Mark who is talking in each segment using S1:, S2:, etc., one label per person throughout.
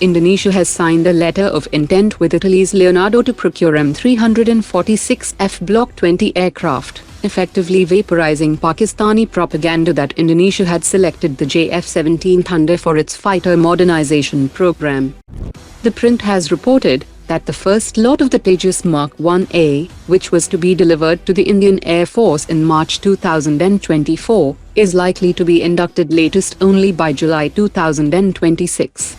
S1: Indonesia has signed a letter of intent with Italy's Leonardo to procure M346F Block 20 aircraft, effectively vaporizing Pakistani propaganda that Indonesia had selected the JF-17 Thunder for its fighter modernization program. The print has reported that the first lot of the Tejas MK1A, which was to be delivered to the Indian Air Force in March 2024, is likely to be inducted latest only by July 2026.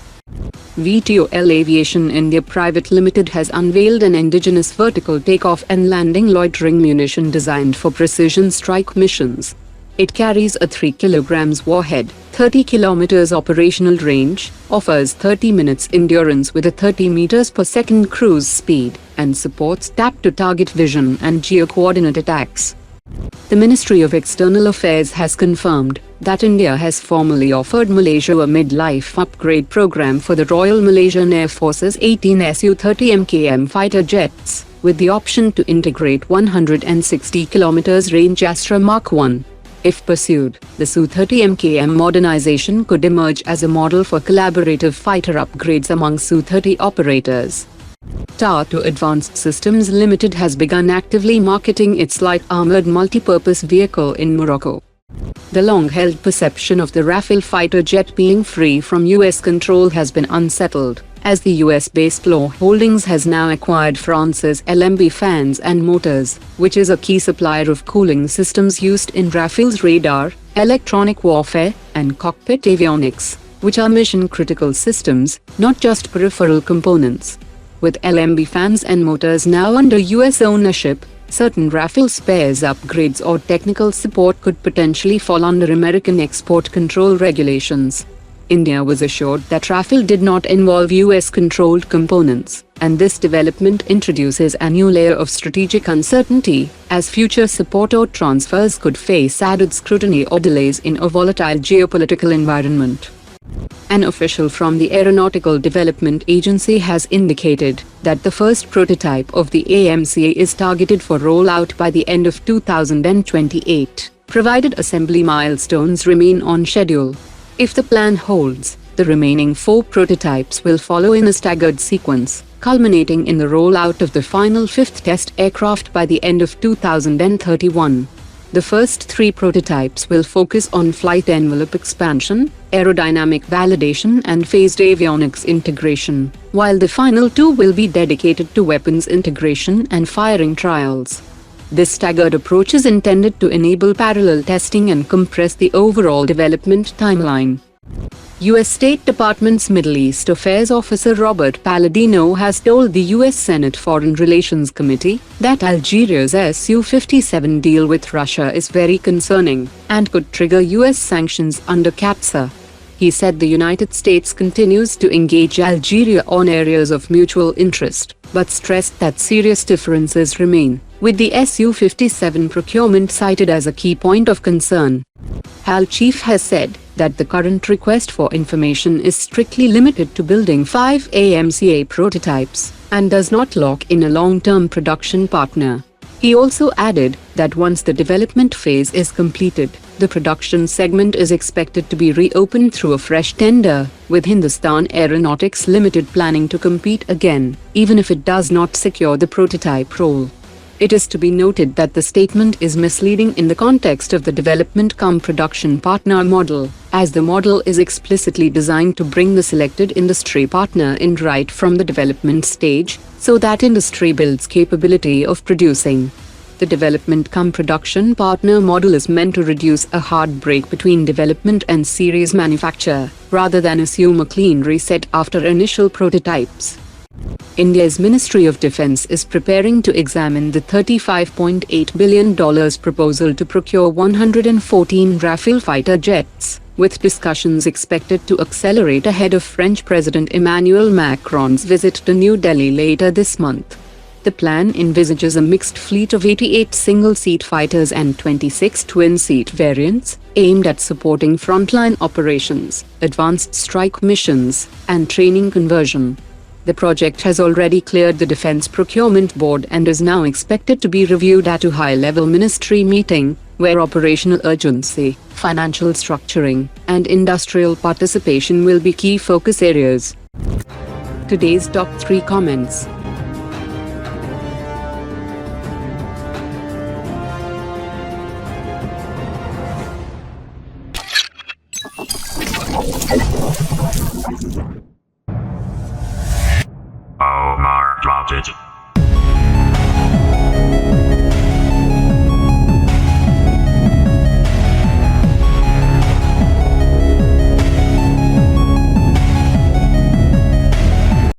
S1: VTOL Aviation India Private Limited has unveiled an indigenous vertical takeoff and landing loitering munition designed for precision strike missions. It carries a 3 kg warhead, 30 km operational range, offers 30 minutes endurance with a 30 meters per second cruise speed, and supports tap-to-target vision and geo-coordinate attacks. The Ministry of External Affairs has confirmed that India has formally offered Malaysia a mid-life upgrade program for the Royal Malaysian Air Force's 18 Su-30 MKM fighter jets, with the option to integrate 160 km range Astra Mark 1. If pursued, the Su-30 MKM modernization could emerge as a model for collaborative fighter upgrades among Su-30 operators. Tata Advanced Systems Limited has begun actively marketing its light armored multi-purpose vehicle in Morocco. The long-held perception of the Rafale fighter jet being free from US control has been unsettled, as the US-based Law Holdings has now acquired France's LAMV fans and motors, which is a key supplier of cooling systems used in Rafale's radar, electronic warfare, and cockpit avionics, which are mission-critical systems, not just peripheral components. With LAMV fans and motors now under US ownership, certain Rafale spares upgrades or technical support could potentially fall under American export control regulations. India was assured that Rafale did not involve US-controlled components, and this development introduces a new layer of strategic uncertainty, as future support or transfers could face added scrutiny or delays in a volatile geopolitical environment. An official from the Aeronautical Development Agency has indicated that the first prototype of the AMCA is targeted for rollout by the end of 2028, provided assembly milestones remain on schedule. If the plan holds, the remaining 4 prototypes will follow in a staggered sequence, culminating in the rollout of the final 5th test aircraft by the end of 2031. The first 3 prototypes will focus on flight envelope expansion, aerodynamic validation and phased avionics integration, while the final 2 will be dedicated to weapons integration and firing trials. This staggered approach is intended to enable parallel testing and compress the overall development timeline. U.S. State Department's Middle East Affairs Officer Robert Palladino has told the U.S. Senate Foreign Relations Committee that Algeria's Su-57 deal with Russia is very concerning and could trigger U.S. sanctions under CAATSA. He said the United States continues to engage Algeria on areas of mutual interest, but stressed that serious differences remain, with the Su-57 procurement cited as a key point of concern. HAL chief has said that the current request for information is strictly limited to building 5 AMCA prototypes, and does not lock in a long-term production partner. He also added that once the development phase is completed, the production segment is expected to be reopened through a fresh tender, with Hindustan Aeronautics Limited planning to compete again, even if it does not secure the prototype role. It is to be noted that the statement is misleading in the context of the development-cum-production partner model, as the model is explicitly designed to bring the selected industry partner in right from the development stage, so that industry builds capability of producing. The development-cum-production partner model is meant to reduce a hard break between development and series manufacture, rather than assume a clean reset after initial prototypes. India's Ministry of Defence is preparing to examine the $35.8 billion proposal to procure 114 Rafale fighter jets, with discussions expected to accelerate ahead of French President Emmanuel Macron's visit to New Delhi later this month. The plan envisages a mixed fleet of 88 single-seat fighters and 26 twin-seat variants, aimed at supporting frontline operations, advanced strike missions, and training conversion. The project has already cleared the Defense Procurement Board and is now expected to be reviewed at a high-level ministry meeting, where operational urgency, financial structuring, and industrial participation will be key focus areas. Today's top 3 comments.